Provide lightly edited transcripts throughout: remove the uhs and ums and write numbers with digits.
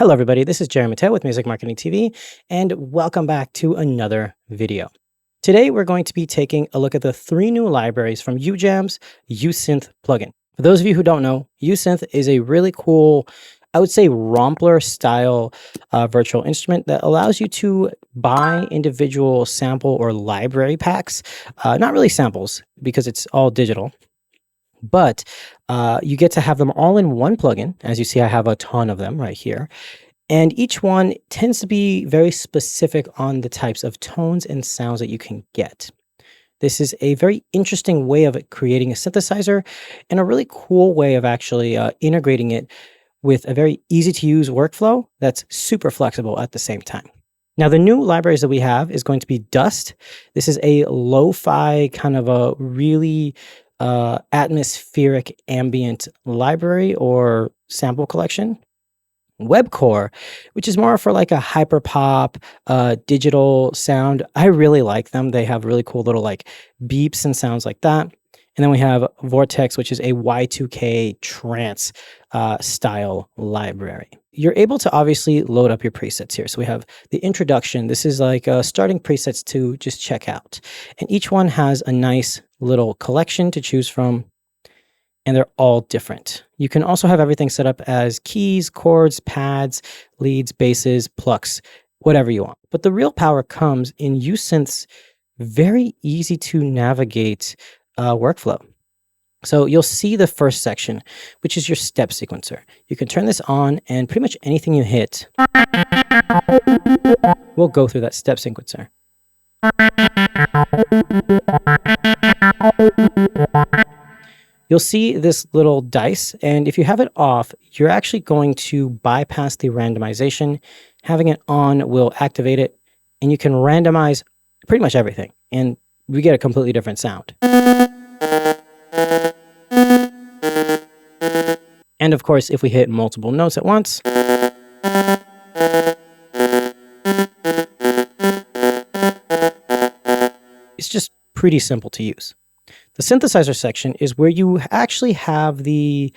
Hello everybody, this is Jerry Mateo with Music Marketing TV, and welcome back to another video. Today we're going to be taking a look at the 3 new libraries from UJAM's Usynth plugin. For those of you who don't know, Usynth is a really cool, I would say rompler style virtual instrument that allows you to buy individual sample or library packs. Not really samples because it's all digital, but you get to have them all in one plugin. As you see, I have a ton of them right here. And each one tends to be very specific on the types of tones and sounds that you can get. This is a very interesting way of creating a synthesizer and a really cool way of actually integrating it with a very easy to use workflow that's super flexible at the same time. Now, the new libraries that we have is going to be Dust. This is a lo-fi kind of a really atmospheric ambient library or sample collection. Webcore, which is more for like a hyper pop digital sound. I really like them. They have really cool little like beeps and sounds like that. And then we have Vortex, which is a Y2K trance style library. You're able to obviously load up your presets here. So we have the introduction. This is like starting presets to just check out. And each one has a nice little collection to choose from. And they're all different. You can also have everything set up as keys, chords, pads, leads, basses, plucks, whatever you want. But the real power comes in Usynth's very easy to navigate workflow. So you'll see the first section, which is your step sequencer. You can turn this on and pretty much anything you hit will go through that step sequencer. You'll see this little dice, and if you have it off, you're actually going to bypass the randomization. Having it on will activate it, and you can randomize pretty much everything, and we get a completely different sound. And of course, if we hit multiple notes at once, it's just pretty simple to use. The synthesizer section is where you actually have the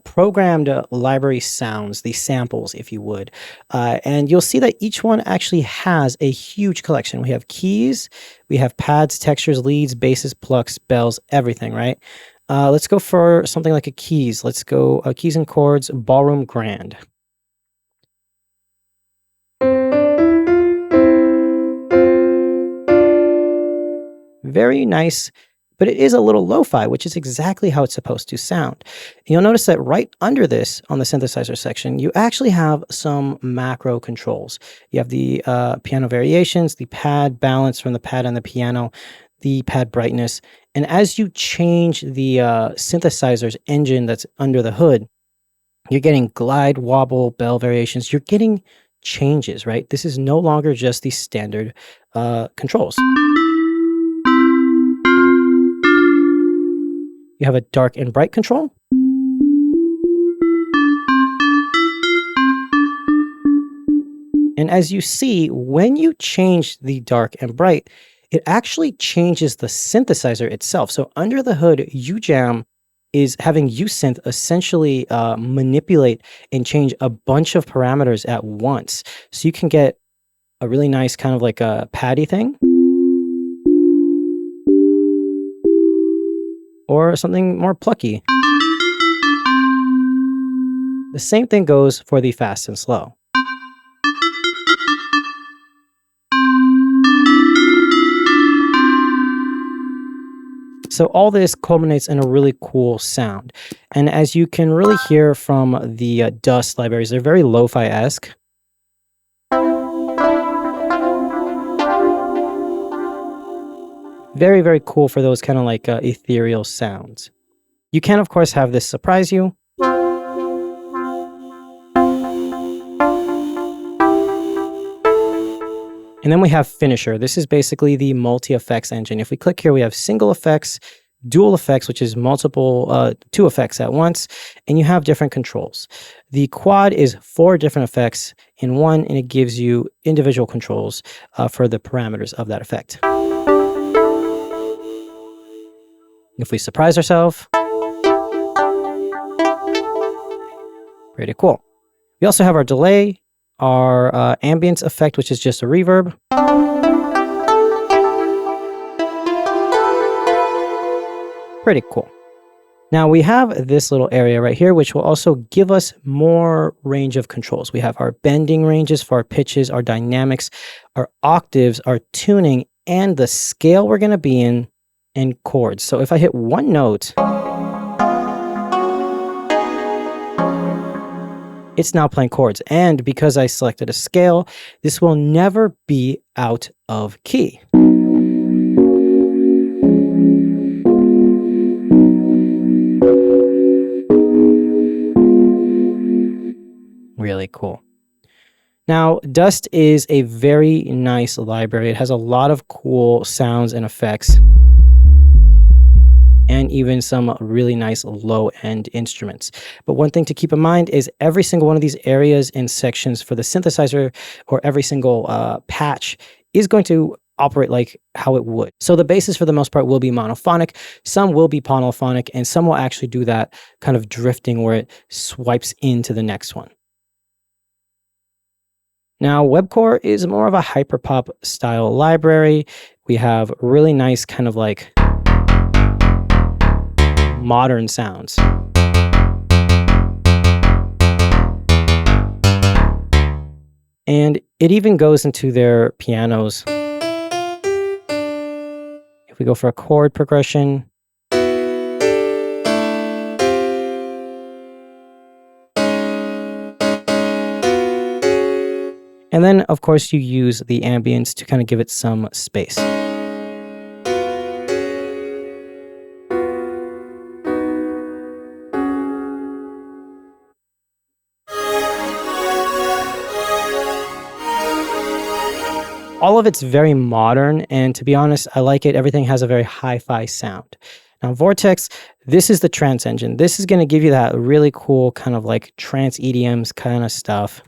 programmed library sounds, the samples, if you would. And you'll see that each one actually has a huge collection. We have keys, we have pads, textures, leads, basses, plucks, bells, everything, right? Let's go for something like a keys. Let's go keys and chords, ballroom grand. Very nice. But it is a little lo-fi, which is exactly how it's supposed to sound. And you'll notice that right under this, on the synthesizer section, you actually have some macro controls. You have the piano variations, the pad balance from the pad and the piano, the pad brightness. And as you change the synthesizer's engine that's under the hood, you're getting glide, wobble, bell variations. You're getting changes, right? This is no longer just the standard controls. You have a dark and bright control. And as you see, when you change the dark and bright, it actually changes the synthesizer itself. So under the hood, UJAM is having Usynth essentially manipulate and change a bunch of parameters at once. So you can get a really nice kind of like a paddy thing, or something more plucky. The same thing goes for the fast and slow. So all this culminates in a really cool sound. And as you can really hear from the Dust libraries, they're very lo-fi-esque. Very, very cool for those kind of like ethereal sounds. You can, of course, have this surprise you. And then we have Finisher. This is basically the multi-effects engine. If we click here, we have single effects, dual effects, which is multiple, 2 effects at once, and you have different controls. The quad is 4 different effects in one, and it gives you individual controls for the parameters of that effect. If we surprise ourselves, pretty cool. We also have our delay, our ambience effect, which is just a reverb. Pretty cool. Now we have this little area right here, which will also give us more range of controls. We have our bending ranges for our pitches, our dynamics, our octaves, our tuning, and the scale we're going to be in, and chords. So if I hit one note, it's now playing chords. And because I selected a scale, this will never be out of key. Really cool. Now, Dust is a very nice library. It has a lot of cool sounds and effects, and even some really nice low-end instruments. But one thing to keep in mind is every single one of these areas and sections for the synthesizer, or every single patch, is going to operate like how it would. So the basses for the most part will be monophonic, some will be polyphonic, and some will actually do that kind of drifting where it swipes into the next one. Now, Webcore is more of a hyperpop style library. We have really nice kind of like modern sounds. And it even goes into their pianos. If we go for a chord progression, and then, of course, you use the ambience to kind of give it some space. All of it's very modern, and to be honest, I like it. Everything has a very hi-fi sound. Now, Vortex, this is the trance engine. This is going to give you that really cool kind of like trance EDMs kind of stuff.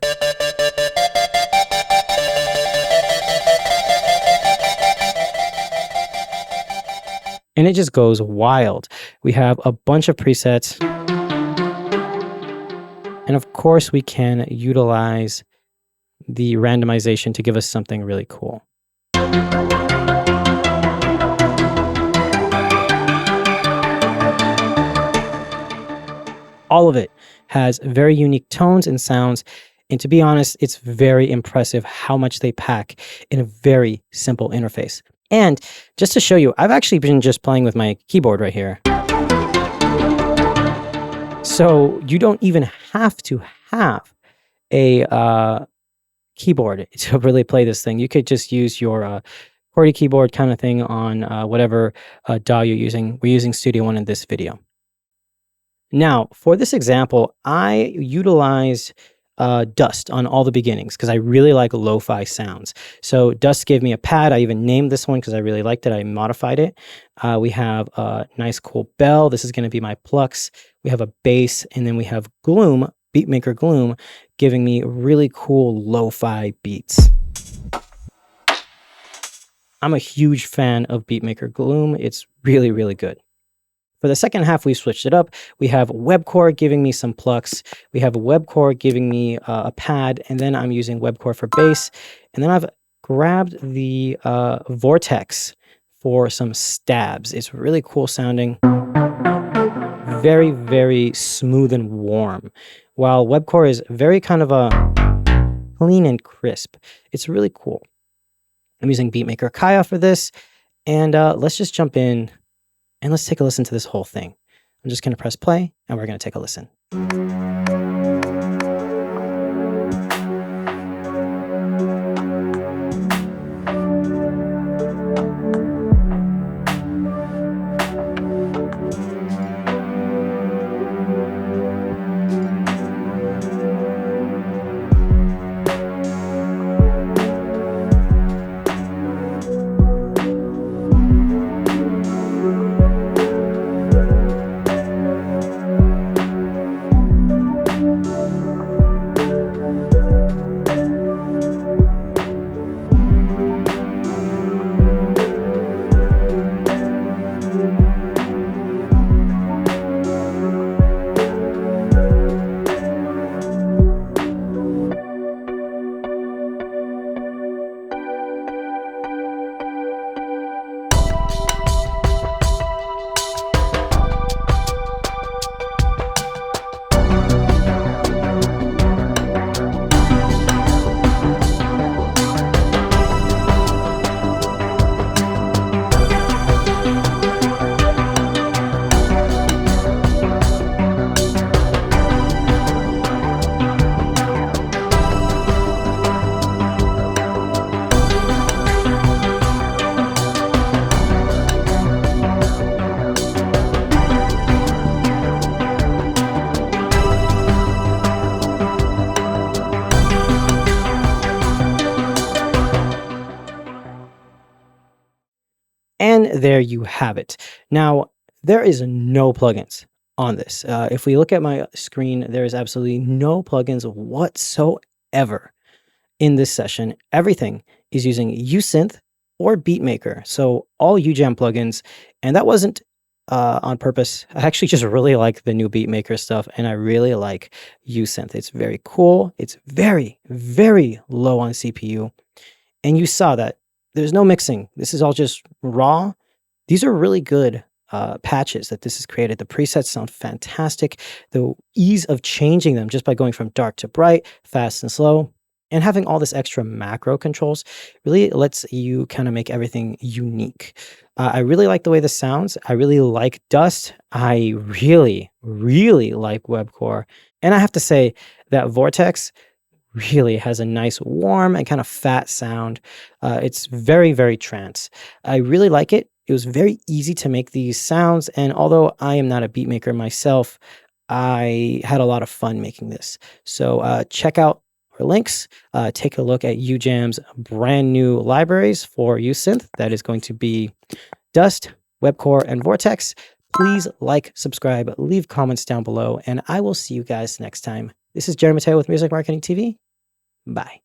And it just goes wild. We have a bunch of presets. And of course, we can utilize the randomization to give us something really cool. All of it has very unique tones and sounds. And to be honest, it's very impressive how much they pack in a very simple interface. And just to show you, I've actually been just playing with my keyboard right here. So you don't even have to have a keyboard to really play this thing. You could just use your QWERTY keyboard kind of thing on whatever DAW you're using. We're using Studio One in this video. Now, for this example, I utilized Dust on all the beginnings because I really like lo-fi sounds. So Dust gave me a pad. I even named this one because I really liked it. I modified it. We have a nice cool bell. This is going to be my plucks. We have a bass, and then we have Gloom, Beatmaker Gloom, giving me really cool lo-fi beats. I'm a huge fan of Beatmaker Gloom. It's really, really good. For the second half, we switched it up. We have Webcore giving me some plucks. We have Webcore giving me a pad, and then I'm using Webcore for bass. And then I've grabbed the Vortex for some stabs. It's really cool sounding. Very, very smooth and warm. While Webcore is very kind of a clean and crisp. It's really cool. I'm using Beatmaker Kaya for this. And let's just jump in. And let's take a listen to this whole thing. I'm just going to press play, and we're going to take a listen. there you have it. Now, there is no plugins on this. If we look at my screen, there is absolutely no plugins whatsoever in this session. Everything is using Usynth or Beatmaker. So all UJAM plugins, and that wasn't on purpose. I actually just really like the new Beatmaker stuff, and I really like Usynth. It's very cool. It's very, very low on CPU. And you saw that there's no mixing. This is all just raw. These are really good patches that this has created. The presets sound fantastic. The ease of changing them just by going from dark to bright, fast and slow, and having all this extra macro controls really lets you kind of make everything unique. I really like the way this sounds. I really like Dust. I really, really like Webcore. And I have to say that Vortex really has a nice warm and kind of fat sound. It's very, very trance. I really like it. It was very easy to make these sounds. And although I am not a beat maker myself, I had a lot of fun making this. So check out our links. Take a look at UJAM's brand new libraries for Usynth. That is going to be Dust, Webcore, and Vortex. Please like, subscribe, leave comments down below, and I will see you guys next time. This is Jerry Mateo with Music Marketing TV. Bye.